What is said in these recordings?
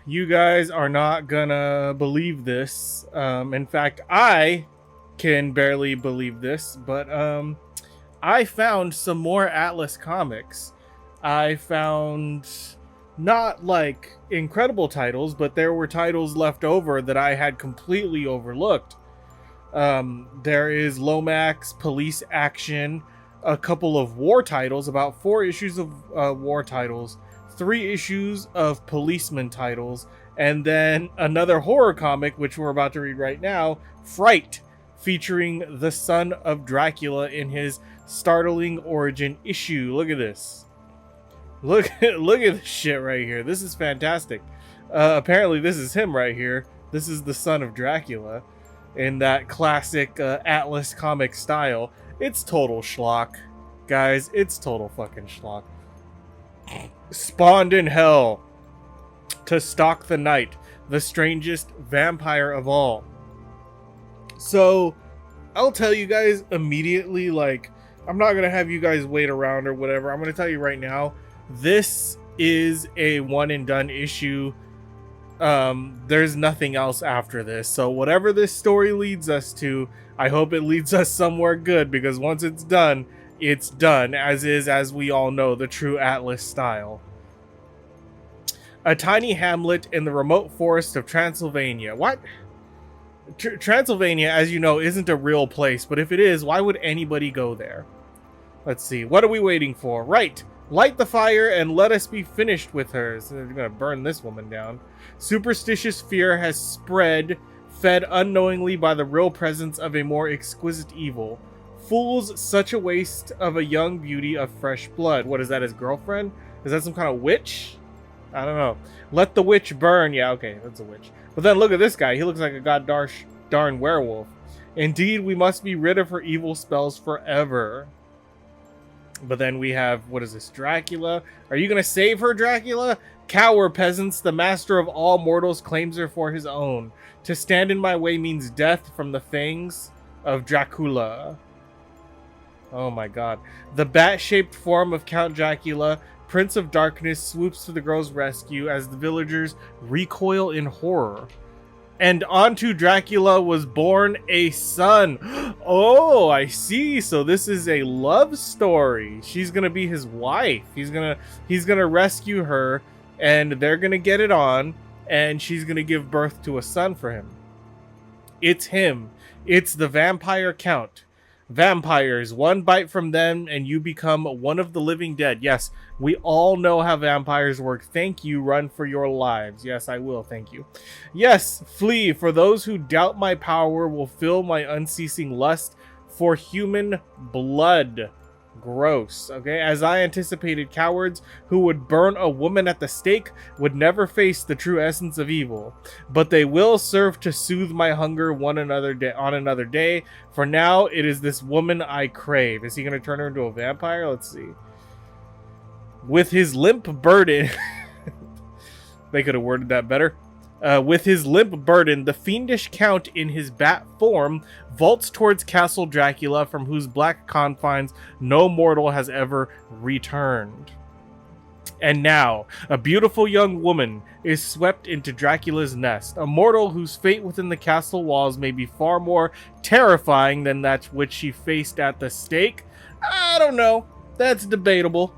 you guys are not gonna believe this. In fact, I can barely believe this, but I found some more Atlas comics. I found not like incredible titles, but there were titles left over that I had completely overlooked. There is Lomax, Police Action, a couple of war titles, about 4 issues of war titles, 3 issues of policeman titles, and then another horror comic, which we're about to read right now, Fright, featuring the son of Dracula in his startling origin issue. Look at this. Look at this shit right here. This is fantastic. Apparently this is him right here. This is the son of Dracula in that classic Atlas comic style. It's total schlock, guys. It's total fucking schlock. Spawned in hell to stalk the night, the strangest vampire of all. So I'll tell you guys immediately, like, I'm not gonna have you guys wait around or whatever. I'm gonna tell you right now, this is a one and done issue. There's nothing else after this. So whatever this story leads us to, I hope it leads us somewhere good, because once it's done, as is, as we all know, the true Atlas style. A tiny hamlet in the remote forest of Transylvania. What? Transylvania, as you know, isn't a real place, but if it is, why would anybody go there? Let's see. What are we waiting for? Right. Light the fire and let us be finished with her. So they're going to burn this woman down. Superstitious fear has spread, fed unknowingly by the real presence of a more exquisite evil. Fools, such a waste of a young beauty of fresh blood. What is that, his girlfriend? Is that some kind of witch? I don't know. Let the witch burn. Yeah, okay, that's a witch. But then look at this guy. He looks like a darn werewolf. Indeed, we must be rid of her evil spells forever. But then we have, what is this, Dracula? Are you going to save her, Dracula? Cower, peasants, the master of all mortals claims her for his own. To stand in my way means death from the fangs of Dracula. Oh my god. The bat-shaped form of Count Dracula, Prince of Darkness, swoops to the girl's rescue as the villagers recoil in horror. And onto Dracula was born a son. Oh, I see. So this is a love story. She's gonna be his wife. He's gonna rescue her, and they're gonna get it on, and she's gonna give birth to a son for him. It's him. It's the vampire count. Vampires, one bite from them and you become one of the living dead. Yes, we all know how vampires work. Thank you, run for your lives. Yes, I will, thank you. Yes, flee, for those who doubt my power will feel my unceasing lust for human blood. Gross. Okay, as I anticipated, cowards who would burn a woman at the stake would never face the true essence of evil, but they will serve to soothe my hunger on another day. For now, it is this woman I crave. Is he going to turn her into a vampire? Let's see. With his limp burden, they could have worded that better. With his limp burden, the fiendish count in his bat form vaults towards Castle Dracula, from whose black confines no mortal has ever returned. And now, a beautiful young woman is swept into Dracula's nest, a mortal whose fate within the castle walls may be far more terrifying than that which she faced at the stake. I don't know. That's debatable.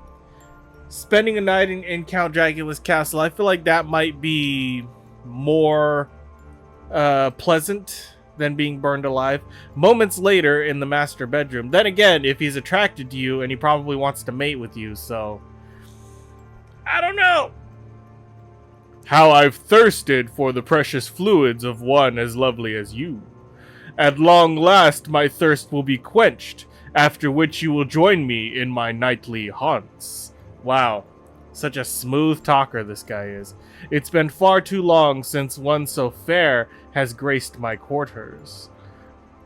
Spending a night in Count Dracula's castle, I feel like that might be more pleasant than being burned alive. Moments later in the master bedroom. Then again, if he's attracted to you, and he probably wants to mate with you, so I don't know. How I've thirsted for the precious fluids of one as lovely as you. At long last my thirst will be quenched, after which you will join me in my nightly haunts. Wow. Such a smooth talker this guy is. It's been far too long since one so fair has graced my quarters.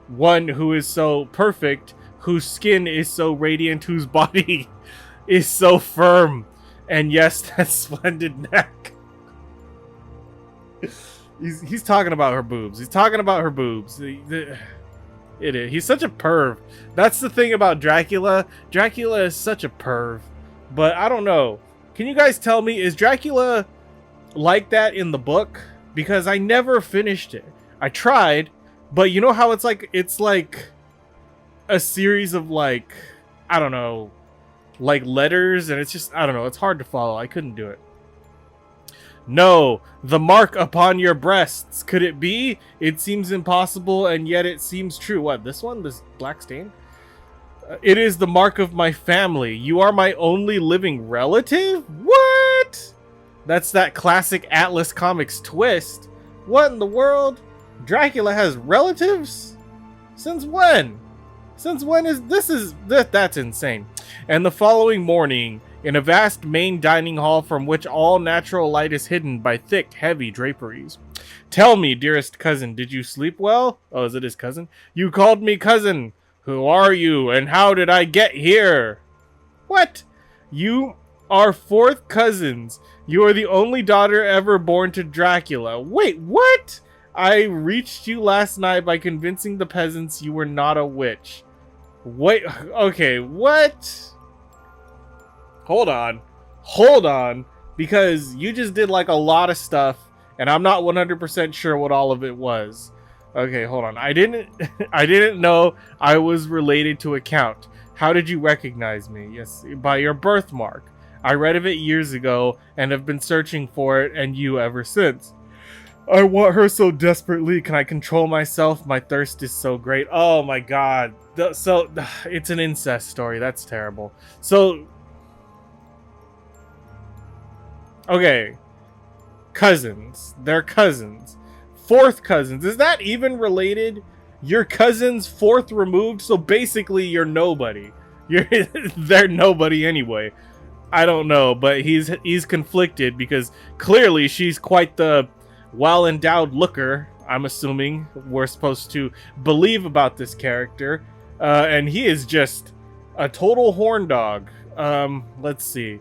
One who is so perfect, whose skin is so radiant, whose body is so firm. And yes, that splendid neck. He's talking about her boobs. He's talking about her boobs. It is. He's such a perv. That's the thing about Dracula. Dracula is such a perv. But I don't know. Can you guys tell me, is Dracula like that in the book because I never finished it. I tried, but you know how it's like a series of like, I don't know, like letters, and it's just, I don't know, it's hard to follow. I couldn't do it. No, the mark upon your breasts. Could it be? It seems impossible, and yet it seems true. What, this one? This black stain? It is the mark of my family. You are my only living relative? What? That's that classic Atlas Comics twist. What in the world? Dracula has relatives? Since when? Since when is this? That's insane. And the following morning, in a vast main dining hall from which all natural light is hidden by thick, heavy draperies. Tell me, dearest cousin, did you sleep well? Oh, is it his cousin? You called me cousin. Who are you, and how did I get here? What? You are fourth cousins. You are the only daughter ever born to Dracula. Wait, what? I reached you last night by convincing the peasants you were not a witch. Wait, okay, what? Hold on, because you just did like a lot of stuff, and I'm not 100% sure what all of it was. Okay, hold on. I didn't know I was related to a count. How did you recognize me? Yes, by your birthmark. I read of it years ago and have been searching for it and you ever since. I want her so desperately. Can I control myself? My thirst is so great. Oh my god. So it's an incest story. That's terrible. So okay. Cousins. They're cousins. Fourth cousins. Is that even related? Your cousin's fourth removed, so basically you're nobody. They're nobody anyway. I don't know, but he's conflicted because clearly she's quite the well-endowed looker, I'm assuming we're supposed to believe about this character. And he is just a total horn dog. Let's see.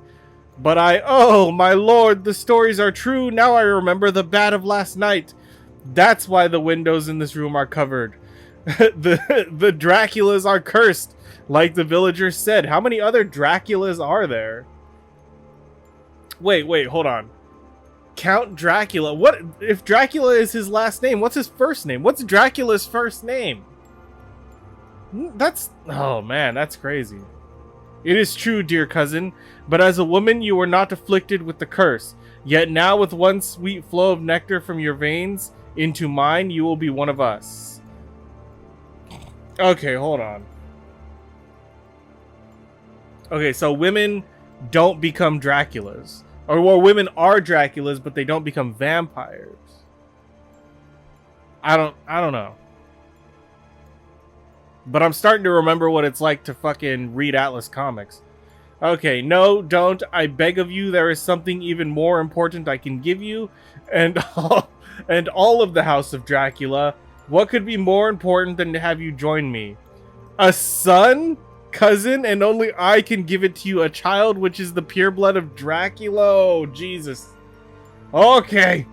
But oh my lord, the stories are true. Now I remember the bat of last night. That's why the windows in this room are covered. the Draculas are cursed, like the villagers said. How many other Draculas are there? Wait, hold on. Count Dracula. What if Dracula is his last name? What's his first name? What's Dracula's first name? Oh man, that's crazy. It is true, dear cousin, but as a woman you were not afflicted with the curse. Yet now with one sweet flow of nectar from your veins into mine, you will be one of us. Okay, hold on. Okay, so women don't become Draculas. Or women are Draculas, but they don't become vampires. I don't know. But I'm starting to remember what it's like to fucking read Atlas Comics. Okay, no, don't. I beg of you, there is something even more important I can give you. And all of the House of Dracula. What could be more important than to have you join me? A son? Cousin? And only I can give it to you. A child which is the pure blood of Dracula? Oh, Jesus. Okay.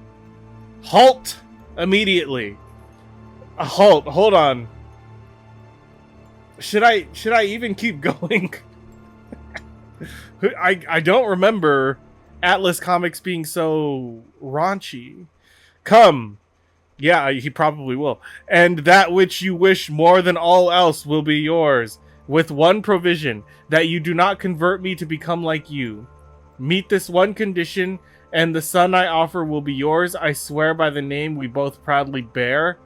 Halt. Immediately. A halt. Hold on. Should I even keep going? I don't remember Atlas Comics being so raunchy. Come. Yeah, he probably will. And that which you wish more than all else will be yours, with one provision, that you do not convert me to become like you. Meet this one condition, and the son I offer will be yours. I swear by the name we both proudly bear.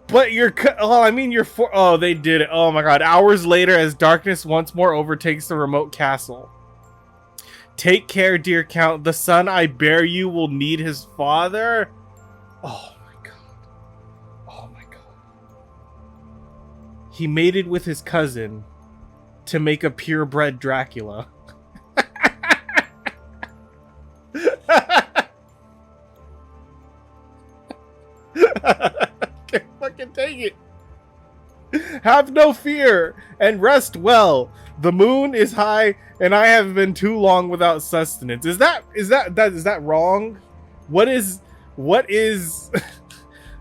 But you're... Oh, I mean, you're... Oh, they did it. Oh my god. Hours later, as darkness once more overtakes the remote castle. Take care, dear Count. The son I bear you will need his father. Oh my god. Oh my god. He mated with his cousin to make a purebred Dracula. Can't fucking take it. Have no fear and rest well. The moon is high and I have been too long without sustenance. Is that wrong? What is what is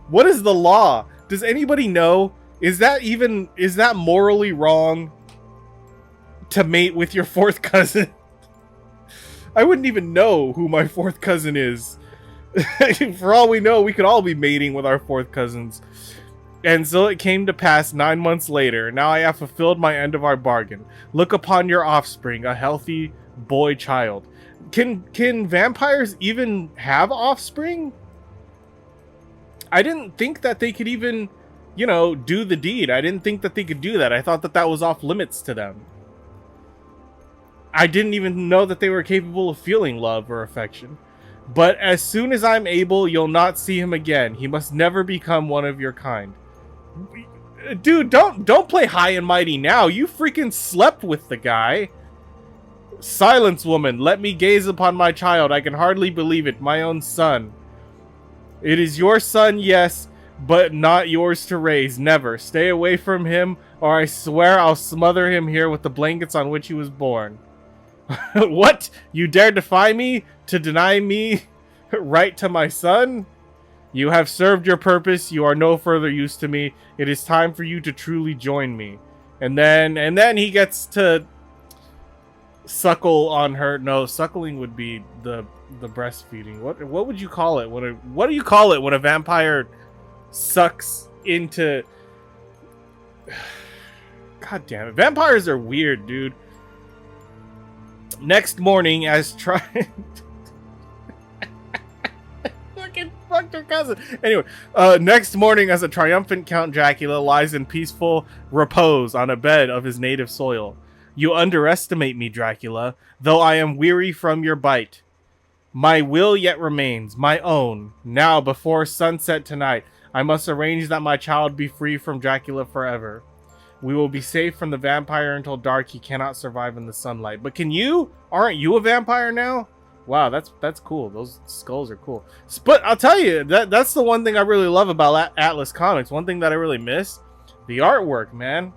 the law? Does anybody know? Is that morally wrong to mate with your fourth cousin? I wouldn't even know who my fourth cousin is. For all we know, we could all be mating with our fourth cousins. And so it came to pass 9 months later. Now I have fulfilled my end of our bargain. Look upon your offspring, a healthy boy child. Can vampires even have offspring? I didn't think that they could even, you know, do the deed. I didn't think that they could do that. I thought that that was off limits to them. I didn't even know that they were capable of feeling love or affection. But as soon as I'm able, you'll not see him again. He must never become one of your kind. Dude, don't play high and mighty now. You freaking slept with the guy. Silence, woman. Let me gaze upon my child. I can hardly believe it. My own son. It is your son, yes, but not yours to raise. Never. Stay away from him, or I swear I'll smother him here with the blankets on which he was born. What? You dare defy me? To deny me right to my son? You have served your purpose. You are no further use to me. It is time for you to truly join me. And then he gets to suckle on her. No, suckling would be the breastfeeding. What would you call it? What do you call it when a vampire sucks into? God damn it! Vampires are weird, dude. Next morning, as trying. Fucked her cousin. Anyway, next morning, as a triumphant Count Dracula lies in peaceful repose on a bed of his native soil. You underestimate me, Dracula, though I am weary from your bite. My will yet remains, my own. Now, before sunset tonight, I must arrange that my child be free from Dracula forever. We will be safe from the vampire until dark. He cannot survive in the sunlight. But can you? Aren't you a vampire now? Wow, that's cool. Those skulls are cool. But I'll tell you, that's the one thing I really love about Atlas Comics. One thing that I really miss, the artwork, man.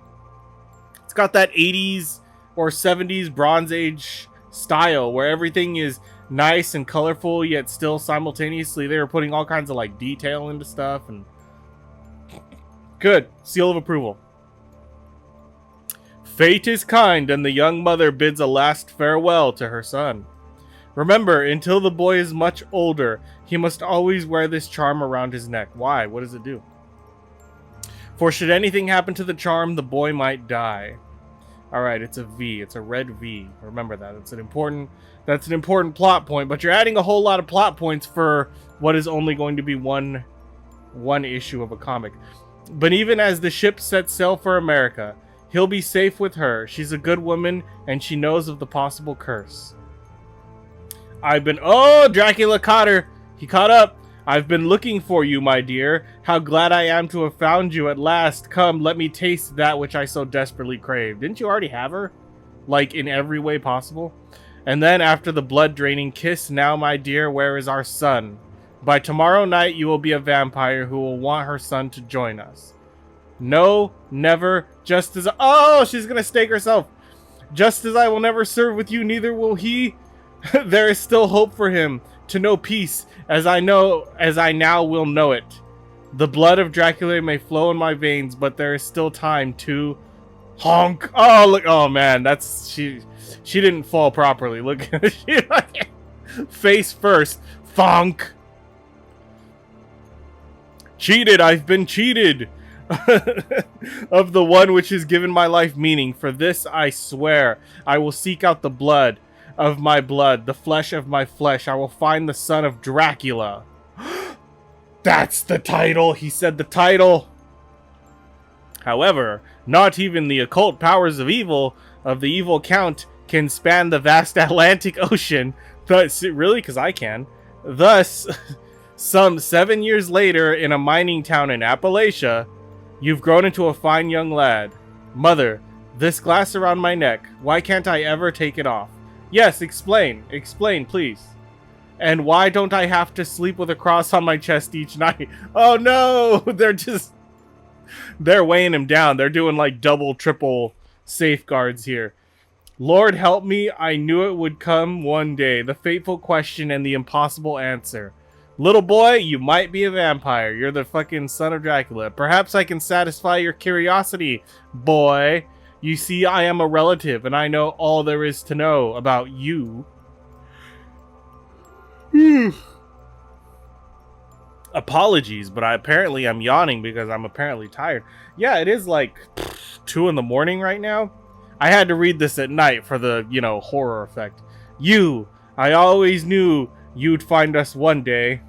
It's got that 80s or 70s Bronze Age style where everything is nice and colorful, yet still simultaneously they were putting all kinds of like detail into stuff. And good. Seal of approval. Fate is kind, and the young mother bids a last farewell to her son. Remember, until the boy is much older, he must always wear this charm around his neck. Why? What does it do? For should anything happen to the charm, the boy might die. Alright, it's a V. It's a red V. Remember that. That's an important plot point, but you're adding a whole lot of plot points for what is only going to be one issue of a comic. But even as the ship sets sail for America, he'll be safe with her. She's a good woman, and she knows of the possible curse. Oh, Dracula caught her. He caught up. I've been looking for you, my dear. How glad I am to have found you at last. Come, let me taste that which I so desperately crave. Didn't you already have her? Like, in every way possible? And then, after the blood-draining kiss, now, my dear, where is our son? By tomorrow night, you will be a vampire who will want her son to join us. No, never, just as... Oh, she's gonna stake herself. Just as I will never serve with you, neither will he... There is still hope for him to know peace, as I now will know it. The blood of Dracula may flow in my veins, but there is still time to honk. Oh, look! Oh man, that's she didn't fall properly. Look, face first, thonk. Cheated! I've been cheated of the one which has given my life meaning. For this I swear, I will seek out the blood of my blood, the flesh of my flesh. I will find the son of Dracula. That's the title. He said the title. However, not even the occult powers of the evil count can span the vast Atlantic Ocean. Thus, really? Because I can. Thus, some 7 years later, in a mining town in Appalachia, you've grown into a fine young lad. Mother, this glass around my neck, why can't I ever take it off? Yes, explain. Explain, please. And why don't I have to sleep with a cross on my chest each night? Oh no! They're weighing him down. They're doing like double, triple safeguards here. Lord help me, I knew it would come one day. The fateful question and the impossible answer. Little boy, you might be a vampire. You're the fucking son of Dracula. Perhaps I can satisfy your curiosity, boy. You see, I am a relative, and I know all there is to know about you. Apologies, but I'm yawning because I'm apparently tired. Yeah, it is like 2 in the morning right now. I had to read this at night for the, horror effect. I always knew you'd find us one day.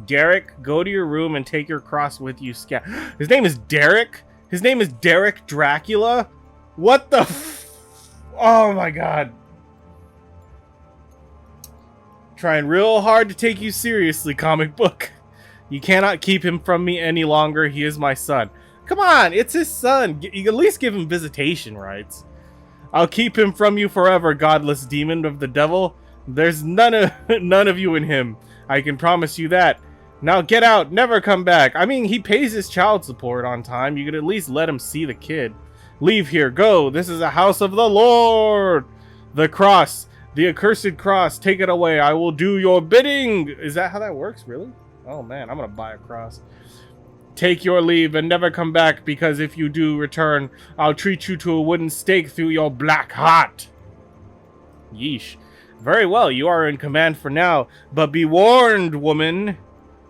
Derek, go to your room and take your cross with you. His name is Derek? His name is Derek Dracula? What the oh my god. Trying real hard to take you seriously, comic book. You cannot keep him from me any longer. He is my son. Come on, it's his son. You at least give him visitation rights. I'll keep him from you forever, godless demon of the devil. There's none of you in him. I can promise you that. Now get out, never come back. I mean, he pays his child support on time. You could at least let him see the kid. Leave here, go. This is a house of the Lord. The cross, the accursed cross, take it away. I will do your bidding. Is that how that works, really? Oh man, I'm gonna buy a cross. Take your leave and never come back, because if you do return, I'll treat you to a wooden stake through your black heart. Yeesh. Very well, you are in command for now, but be warned, woman.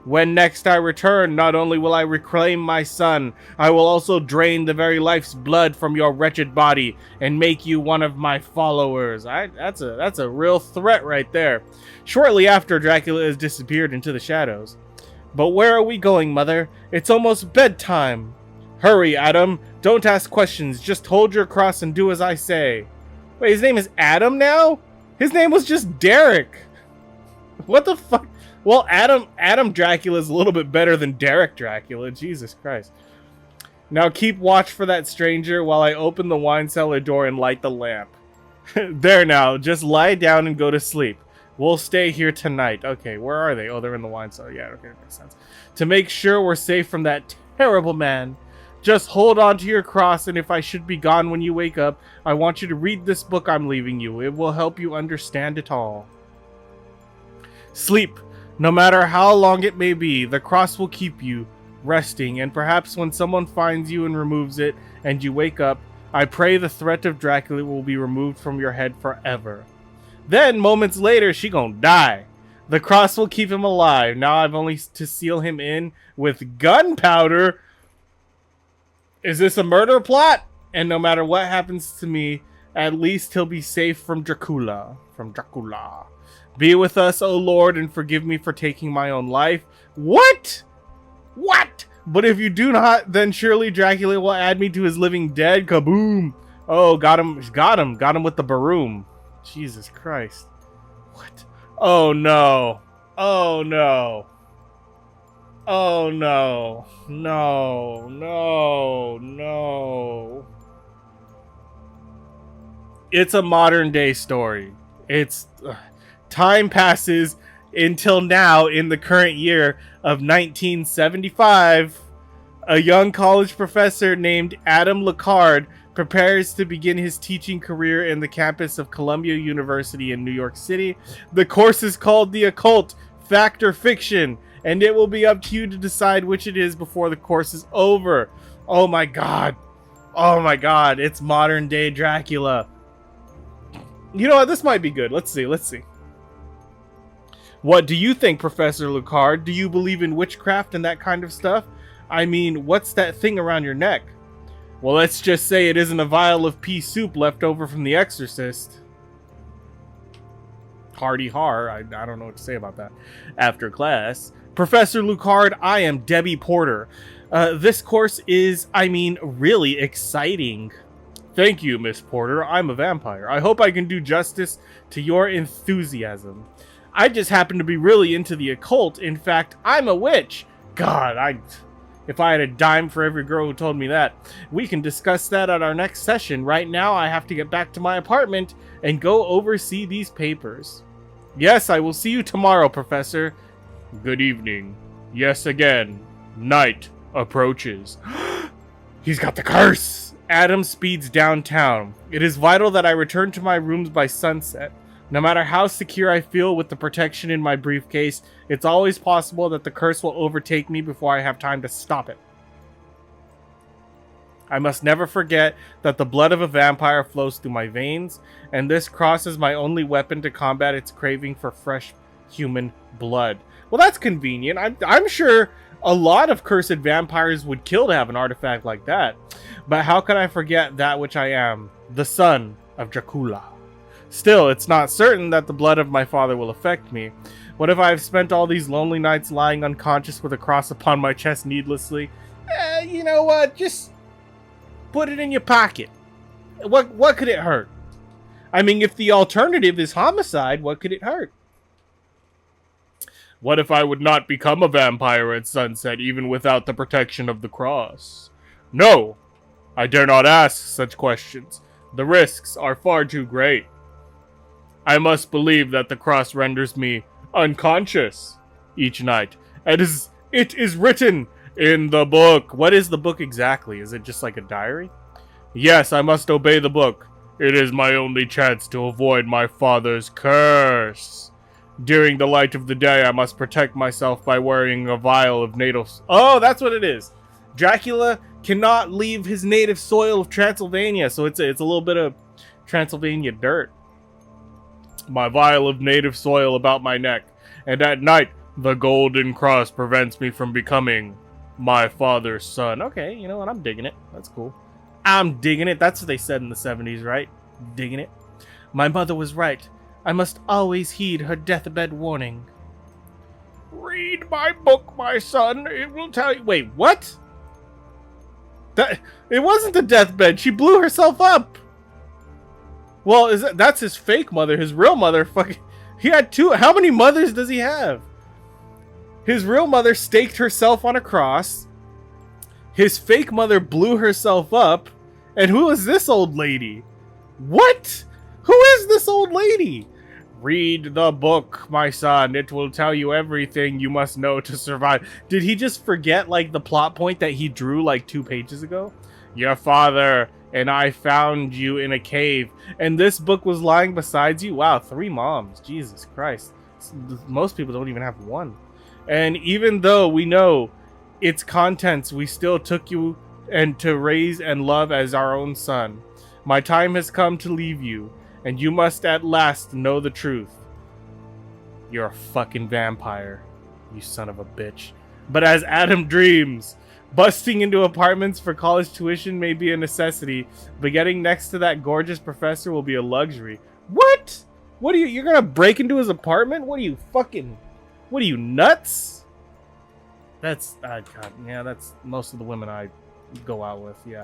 When next I return, not only will I reclaim my son, I will also drain the very life's blood from your wretched body and make you one of my followers. That's a real threat right there. Shortly after, Dracula has disappeared into the shadows. But where are we going, Mother? It's almost bedtime. Hurry, Adam. Don't ask questions. Just hold your cross and do as I say. Wait, his name is Adam now? His name was just Derek. What the fuck? Well, Adam Dracula is a little bit better than Derek Dracula. Jesus Christ. Now keep watch for that stranger while I open the wine cellar door and light the lamp. There now. Just lie down and go to sleep. We'll stay here tonight. Okay, where are they? Oh, they're in the wine cellar. Yeah, okay, that makes sense. To make sure we're safe from that terrible man. Just hold on to your cross, and if I should be gone when you wake up, I want you to read this book I'm leaving you. It will help you understand it all. Sleep. No matter how long it may be, the cross will keep you resting, and perhaps when someone finds you and removes it, and you wake up, I pray the threat of Dracula will be removed from your head forever. Then, moments later, she gonna die. The cross will keep him alive. Now I've only to seal him in with gunpowder. Is this a murder plot? And no matter what happens to me, at least he'll be safe from Dracula. Be with us, O Lord, and forgive me for taking my own life. What? What? But if you do not, then surely Dracula will add me to his living dead. Kaboom. Oh, got him with the baroom. Jesus Christ. What? Oh no. Oh no. Oh no. No. It's a modern day story. It's time passes until now in the current year of 1975. A young college professor named Adam Lecard prepares to begin his teaching career in the campus of Columbia University in New York City. The course is called The Occult, Fact or Fiction, and it will be up to you to decide which it is before the course is over. Oh my god. Oh my god, it's modern day Dracula. You know what, this might be good. Let's see. What do you think, Professor Lecard? Do you believe in witchcraft and that kind of stuff? I mean, what's that thing around your neck? Well, let's just say it isn't a vial of pea soup left over from The Exorcist. Hardy har. I don't know what to say about that. After class. Professor Lecard, I am Debbie Porter. This course is, really exciting. Thank you, Miss Porter. I'm a vampire. I hope I can do justice to your enthusiasm. I just happen to be really into the occult. In fact, I'm a witch. God, if I had a dime for every girl who told me that. We can discuss that at our next session. Right now, I have to get back to my apartment and go oversee these papers. Yes, I will see you tomorrow, Professor. Good evening. Yes, again. Night approaches. He's got the curse! Adam speeds downtown. It is vital that I return to my rooms by sunset. No matter how secure I feel with the protection in my briefcase, it's always possible that the curse will overtake me before I have time to stop it. I must never forget that the blood of a vampire flows through my veins, and this cross is my only weapon to combat its craving for fresh human blood. Well, that's convenient. I'm sure a lot of cursed vampires would kill to have an artifact like that. But how can I forget that which I am, the son of Dracula? Still, it's not certain that the blood of my father will affect me. What if I have spent all these lonely nights lying unconscious with a cross upon my chest needlessly? You know what? Just put it in your pocket. What could it hurt? I mean, if the alternative is homicide, what could it hurt? What if I would not become a vampire at sunset, even without the protection of the cross? No, I dare not ask such questions. The risks are far too great. I must believe that the cross renders me unconscious each night. It is written in the book. What is the book exactly? Is it just like a diary? Yes, I must obey the book. It is my only chance to avoid my father's curse. During the light of the day, I must protect myself by wearing a vial of native... Oh, that's what it is. Dracula cannot leave his native soil of Transylvania, so it's a little bit of Transylvania dirt. My vial of native soil about my neck, and at night, the golden cross prevents me from becoming my father's son. Okay, you know what? I'm digging it. That's cool. I'm digging it. That's what they said in the 70s, right? Digging it. My mother was right. I must always heed her deathbed warning. Read my book, my son. It will tell you... Wait, what? It wasn't the deathbed. She blew herself up. Well, that's his fake mother. His real mother, fucking... He had two... How many mothers does he have? His real mother staked herself on a cross. His fake mother blew herself up. And who is this old lady? What? Who is this old lady? Read the book, my son. It will tell you everything you must know to survive. Did he just forget, like, the plot point that he drew, like, 2 pages ago? Your father and I found you in a cave, and this book was lying beside you? Wow, 3 moms. Jesus Christ. Most people don't even have one. And even though we know its contents, we still took you and to raise and love as our own son. My time has come to leave you, and you must at last know the truth. You're a fucking vampire, you son of a bitch. But as Adam dreams, busting into apartments for college tuition may be a necessity, but getting next to that gorgeous professor will be a luxury. What? What are you're gonna break into his apartment? What are you nuts? That's, God, yeah, that's most of the women I go out with, yeah.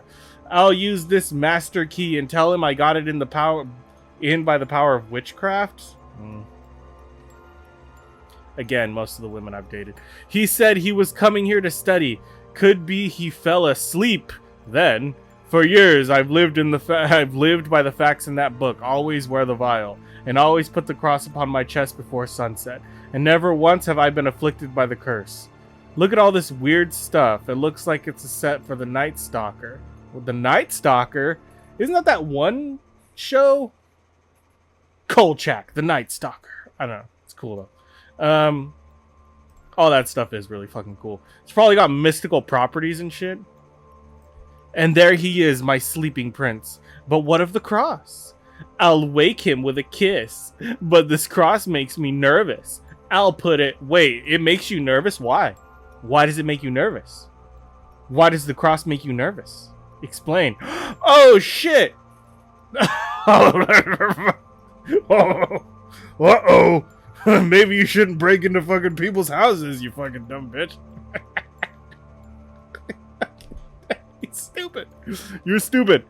I'll use this master key and tell him I got it by the power of witchcraft. Again, most of the women I've dated. He said he was coming here to study. Could be he fell asleep then. For years, I've lived by the facts in that book. Always wear the vial, and always put the cross upon my chest before sunset. And never once have I been afflicted by the curse. Look at all this weird stuff. It looks like it's a set for the Night Stalker. Well, the Night Stalker? Isn't that one show? Kolchak, the Night Stalker. I don't know. It's cool though. All that stuff is really fucking cool. It's probably got mystical properties and shit. And there he is, my sleeping prince. But what of the cross? I'll wake him with a kiss. But this cross makes me nervous. I'll put it... Wait, it makes you nervous? Why? Why does it make you nervous? Why does the cross make you nervous? Explain. Oh, shit! Uh-oh! Maybe you shouldn't break into fucking people's houses, you fucking dumb bitch. You're stupid. You're stupid.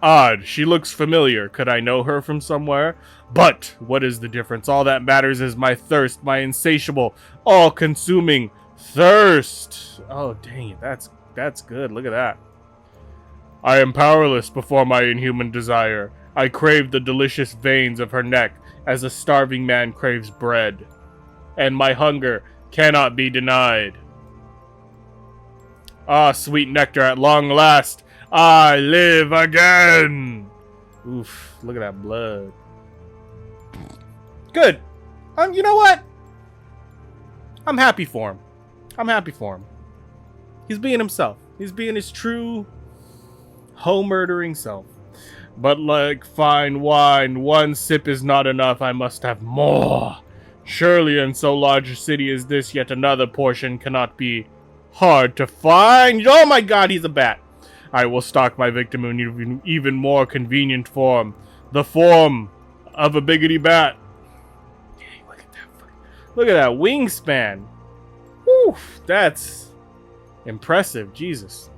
Odd, she looks familiar. Could I know her from somewhere? But what is the difference? All that matters is my thirst, my insatiable, all-consuming thirst. Oh, dang it. That's good. Look at that. I am powerless before my inhuman desire. I crave the delicious veins of her neck as a starving man craves bread. And my hunger cannot be denied. Ah, sweet nectar, at long last, I live again! Oof, look at that blood. Good. You know what? I'm happy for him. I'm happy for him. He's being himself. He's being his true, hoe-murdering self. But like fine wine, one sip is not enough. I must have more. Surely in so large a city as this, yet another portion cannot be hard to find. Oh my god, he's a bat. I will stalk my victim in an even more convenient form. The form of a biggity bat. Dang, look at that. Look at that wingspan. Whew, that's impressive. Jesus.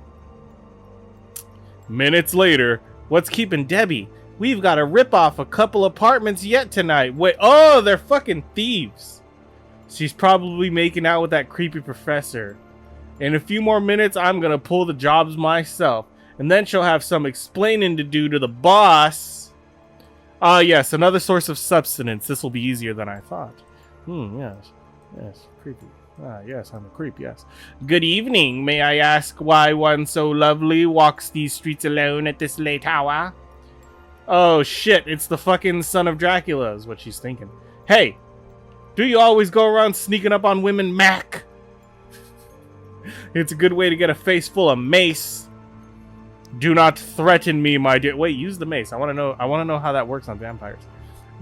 Minutes later, what's keeping Debbie? We've got to rip off a couple apartments yet tonight. Wait, oh, they're fucking thieves. She's probably making out with that creepy professor. In a few more minutes, I'm going to pull the jobs myself. And then she'll have some explaining to do to the boss. Ah, yes, another source of substance. This will be easier than I thought. Yes. Yes, creepy. Ah, yes, I'm a creep, yes. Good evening. May I ask why one so lovely walks these streets alone at this late hour? Oh, shit, it's the fucking son of Dracula, is what she's thinking. Hey, do you always go around sneaking up on women, Mac? It's a good way to get a face full of mace. Do not threaten me, my dear. Wait, use the mace. I want to know how that works on vampires.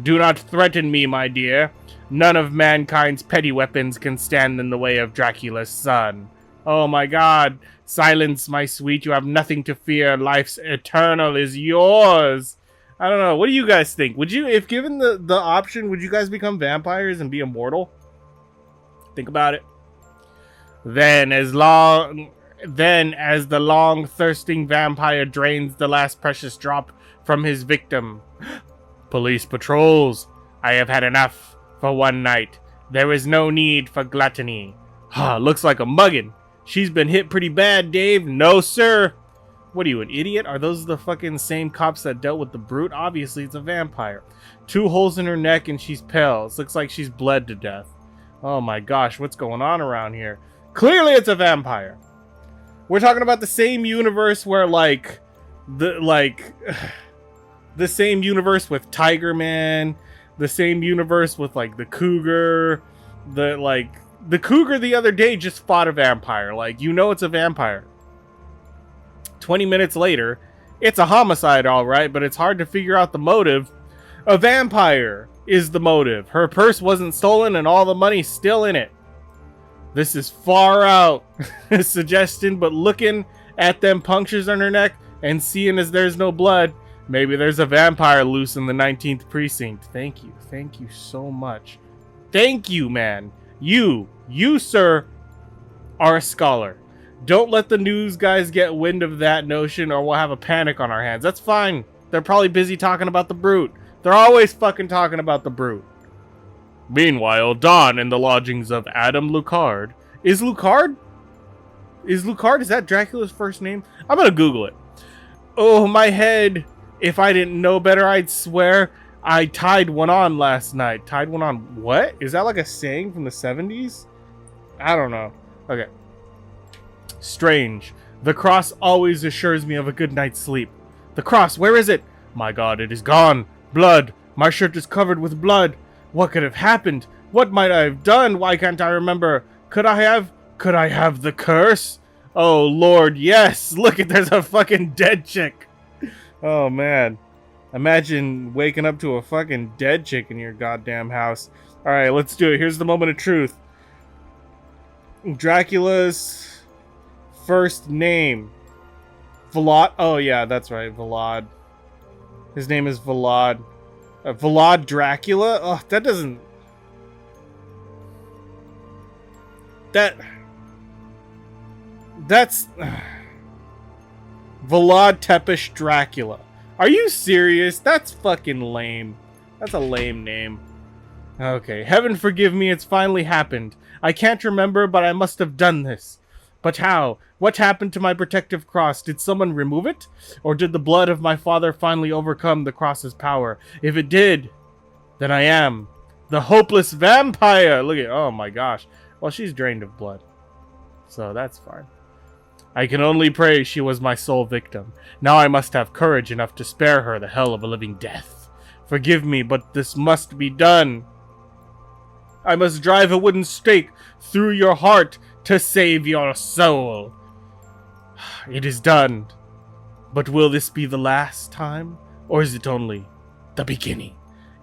Do not threaten me, my dear. None of mankind's petty weapons can stand in the way of Dracula's son. Oh my god. Silence, my sweet. You have nothing to fear. Life's eternal is yours. I don't know. What do you guys think? Would you, if given the option, would you guys become vampires and be immortal? Think about it. Then as the long thirsting vampire drains the last precious drop from his victim. Police patrols. I have had enough for one night. There is no need for gluttony. Looks like a muggin. She's been hit pretty bad, Dave. No, sir. What are you, an idiot? Are those the fucking same cops that dealt with the brute? Obviously, it's a vampire. 2 holes in her neck and she's pale. It looks like she's bled to death. Oh my gosh, what's going on around here? Clearly, it's a vampire. We're talking about the same universe where, the same universe with Tiger Man, the same universe with, like, the cougar, the cougar the other day just fought a vampire. Like, you know it's a vampire. 20 minutes later, it's a homicide, alright, but it's hard to figure out the motive. A vampire is the motive. Her purse wasn't stolen and all the money's still in it. This is far out suggestion, but looking at them punctures on her neck and seeing as there's no blood, maybe there's a vampire loose in the 19th precinct. Thank you. Thank you so much. Thank you, man. You, sir, are a scholar. Don't let the news guys get wind of that notion or we'll have a panic on our hands. That's fine. They're probably busy talking about the brute. They're always fucking talking about the brute. Meanwhile, Dawn in the lodgings of Adam Lucard. Is Lucard? Is that Dracula's first name? I'm gonna Google it. Oh, my head. If I didn't know better, I'd swear I tied one on last night. Tied one on what? Is that like a saying from the 70s? I don't know. Okay. Strange. The cross always assures me of a good night's sleep. The cross, where is it? My god, it is gone. Blood. My shirt is covered with blood. What could have happened? What might I have done? Why can't I remember? Could I have the curse? Oh lord, yes. Look at, there's a fucking dead chick. Oh man. Imagine waking up to a fucking dead chick in your goddamn house. Alright, let's do it. Here's the moment of truth. Dracula's first name. Vlad. Oh yeah, that's right. Vlad. His name is Vlad. Vlad Dracula? Oh, that doesn't... That's... Vlad Tepish Dracula. Are you serious? That's fucking lame. That's a lame name. Okay, heaven forgive me, it's finally happened. I can't remember, but I must have done this. But how? What happened to my protective cross? Did someone remove it? Or did the blood of my father finally overcome the cross's power? If it did, then I am the hopeless vampire. Look at, oh my gosh. Well, she's drained of blood, so that's fine. I can only pray she was my sole victim. Now I must have courage enough to spare her the hell of a living death. Forgive me, but this must be done. I must drive a wooden stake through your heart to save your soul. It is done. But will this be the last time? Or is it only the beginning?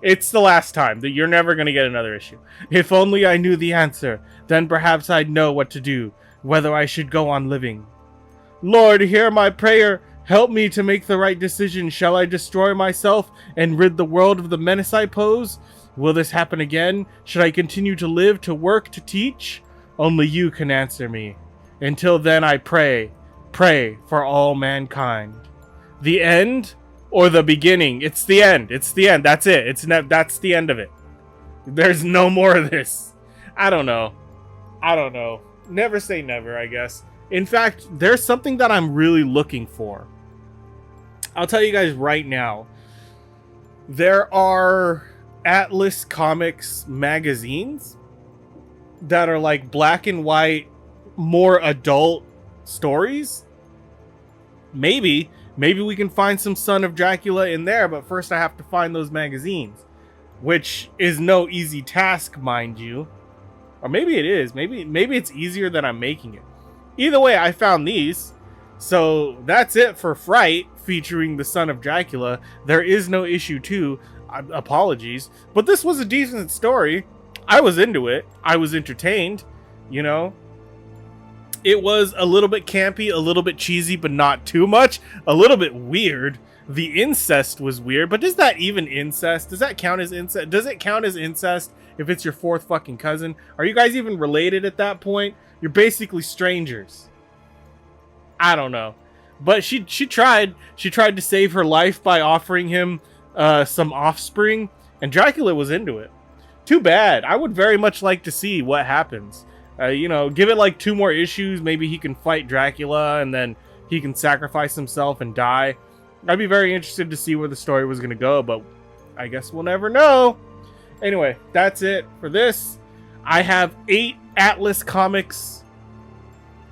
It's the last time. That you're never going to get another issue. If only I knew the answer, then perhaps I'd know what to do, whether I should go on living. Lord, hear my prayer. Help me to make the right decision. Shall I destroy myself and rid the world of the menace I pose? Will this happen again? Should I continue to live, to work, to teach? Only you can answer me. Until then, I pray for all mankind. The end or the beginning? It's the end. It's the end. That's it. That's the end of it. There's no more of this. I don't know. Never say never, I guess. In fact, there's something that I'm really looking for. I'll tell you guys right now. There are Atlas Comics magazines that are like black and white, more adult stories. Maybe we can find some Son of Dracula in there, but first I have to find those magazines, which is no easy task, mind you. Or maybe it is. Maybe it's easier than I'm making it. Either way, I found these. So that's it for Fright, featuring the Son of Dracula. There is no issue 2. Apologies. But this was a decent story. I was into it. I was entertained. You know? It was a little bit campy, a little bit cheesy, but not too much. A little bit weird. The incest was weird, but is that even incest? Does that count as incest? Does it count as incest if it's your fourth fucking cousin? Are you guys even related at that point? You're basically strangers. I don't know. But she tried. She tried to save her life by offering him some offspring, and Dracula was into it. Too bad. I would very much like to see what happens. You know, give it like 2 more issues. Maybe he can fight Dracula, and then he can sacrifice himself and die. I'd be very interested to see where the story was going to go, but I guess we'll never know. Anyway, that's it for this. I have 8 Atlas Comics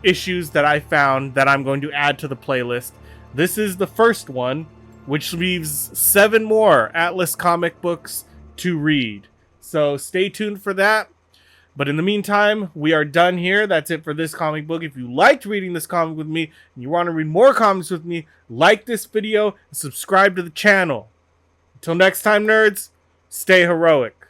issues that I found that I'm going to add to the playlist. This is the first one, which leaves 7 more Atlas comic books to read. So stay tuned for that. But in the meantime, we are done here. That's it for this comic book. If you liked reading this comic with me and you want to read more comics with me, like this video and subscribe to the channel. Until next time, nerds, stay heroic.